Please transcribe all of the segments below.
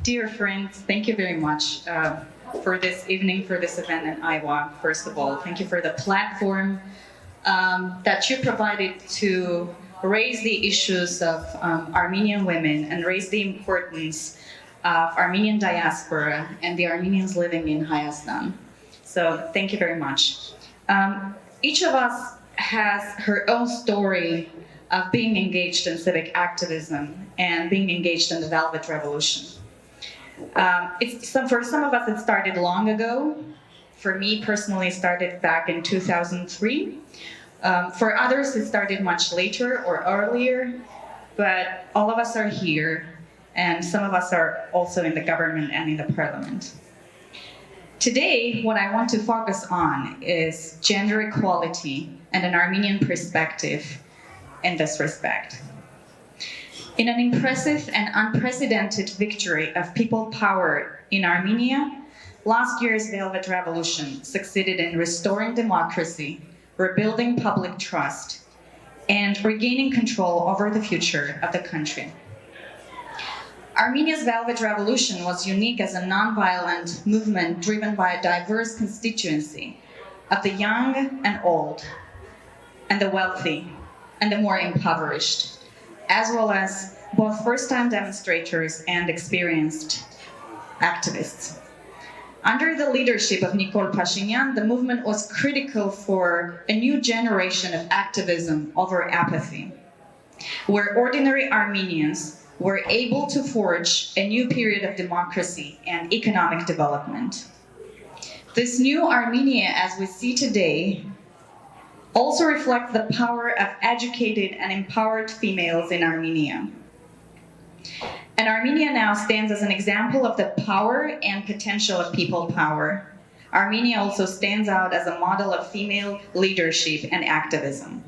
Dear friends, thank you very much for this evening, for this event in AIWA. First of all, thank you for the platform that you provided to raise the issues of Armenian women and raise the importance of Armenian diaspora and the Armenians living in Hayastan. So thank you very much. Each of us has her own story of being engaged in civic activism and being engaged in the Velvet Revolution. For some of us, it started long ago. For me personally, it started back in 2003. For others, it started much later or earlier, but all of us are here, and some of us are also in the government and in the parliament. Today, what I want to focus on is gender equality and an Armenian perspective in this respect. In an impressive and unprecedented victory of people power in Armenia, last year's Velvet Revolution succeeded in restoring democracy, rebuilding public trust, and regaining control over the future of the country. Armenia's Velvet Revolution was unique as a non-violent movement driven by a diverse constituency of the young and old, and the wealthy, and the more impoverished, as well as both first-time demonstrators and experienced activists. Under the leadership of Nikol Pashinyan, the movement was critical for a new generation of activism over apathy, where ordinary Armenians were able to forge a new period of democracy and economic development. This new Armenia, as we see today, also reflects the power of educated and empowered females in Armenia. And Armenia now stands as an example of the power and potential of people power. Armenia also stands out as a model of female leadership and activism.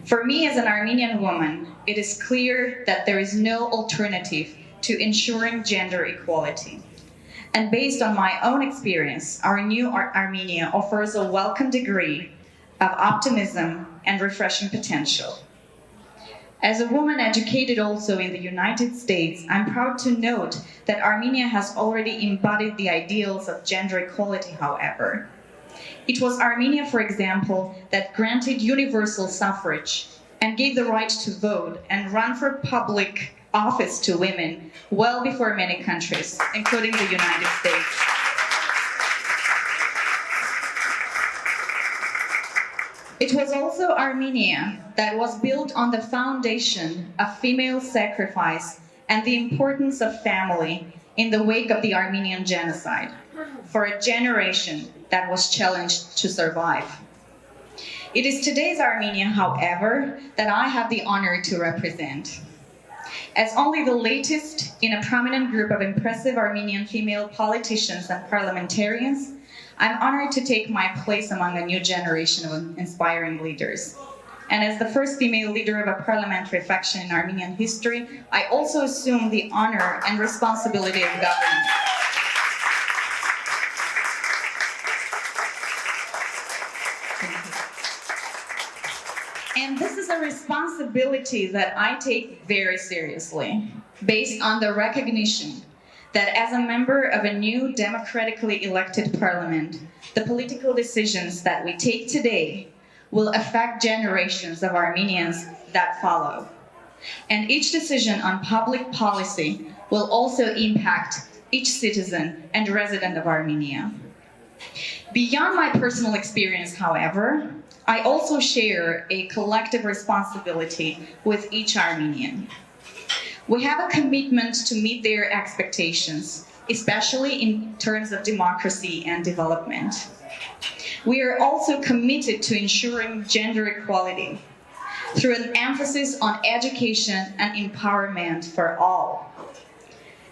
For me, as an Armenian woman, it is clear that there is no alternative to ensuring gender equality. And based on my own experience, our new Armenia offers a welcome degree of optimism and refreshing potential. As a woman educated also in the United States, I'm proud to note that Armenia has already embodied the ideals of gender equality, however. It was Armenia, for example, that granted universal suffrage and gave the right to vote and run for public office to women well before many countries, including the United States. It was also Armenia that was built on the foundation of female sacrifice and the importance of family in the wake of the Armenian genocide for a generation that was challenged to survive. It is today's Armenia, however, that I have the honor to represent. As only the latest in a prominent group of impressive Armenian female politicians and parliamentarians, I'm honored to take my place among a new generation of inspiring leaders. And as the first female leader of a parliamentary faction in Armenian history, I also assume the honor and responsibility of government. And this is a responsibility that I take very seriously, based on the recognition that as a member of a new democratically elected parliament, the political decisions that we take today will affect generations of Armenians that follow. And each decision on public policy will also impact each citizen and resident of Armenia. Beyond my personal experience, however, I also share a collective responsibility with each Armenian. We have a commitment to meet their expectations, especially in terms of democracy and development. We are also committed to ensuring gender equality through an emphasis on education and empowerment for all.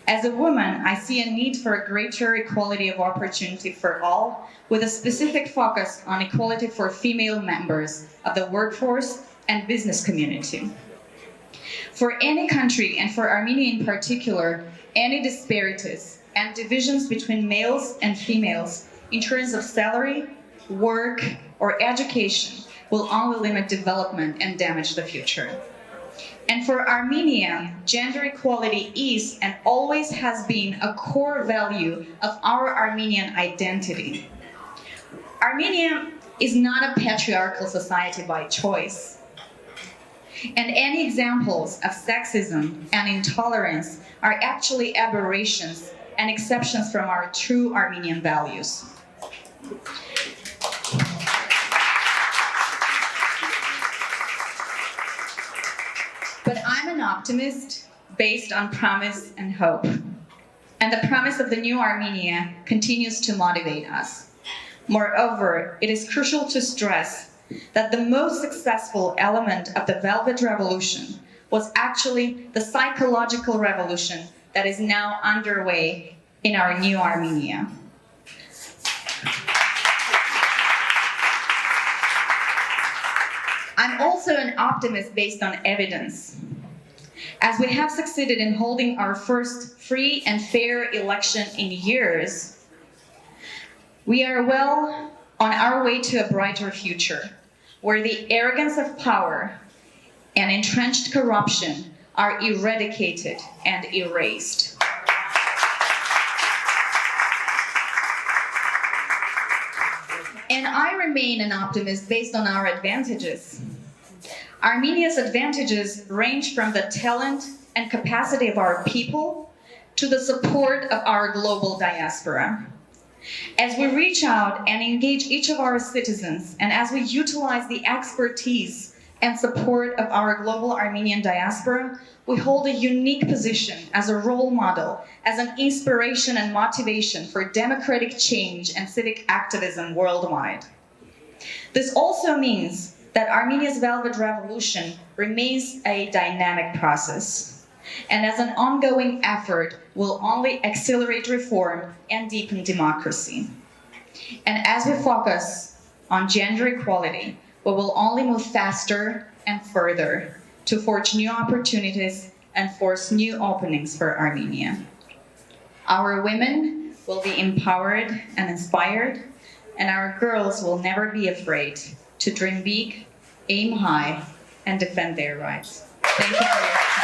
As a woman, I see a need for a greater equality of opportunity for all, with a specific focus on equality for female members of the workforce and business community. For any country, and for Armenia in particular, any disparities and divisions between males and females in terms of salary, work, or education will only limit development and damage the future. And for Armenia, gender equality is and always has been a core value of our Armenian identity. Armenia is not a patriarchal society by choice. And any examples of sexism and intolerance are actually aberrations and exceptions from our true Armenian values. But I'm an optimist based on promise and hope. And the promise of the new Armenia continues to motivate us. Moreover, it is crucial to stress that the most successful element of the Velvet Revolution was actually the psychological revolution that is now underway in our new Armenia. I'm also an optimist based on evidence. As we have succeeded in holding our first free and fair election in years, we are well on our way to a brighter future, where the arrogance of power and entrenched corruption are eradicated and erased. And I remain an optimist based on our advantages. Armenia's advantages range from the talent and capacity of our people to the support of our global diaspora. As we reach out and engage each of our citizens, and as we utilize the expertise and support of our global Armenian diaspora, we hold a unique position as a role model, as an inspiration and motivation for democratic change and civic activism worldwide. This also means that Armenia's Velvet Revolution remains a dynamic process, and as an ongoing effort will only accelerate reform and deepen democracy. And as we focus on gender equality, we will only move faster and further to forge new opportunities and force new openings for Armenia. Our women will be empowered and inspired, and our girls will never be afraid to dream big, aim high, and defend their rights. Thank you for your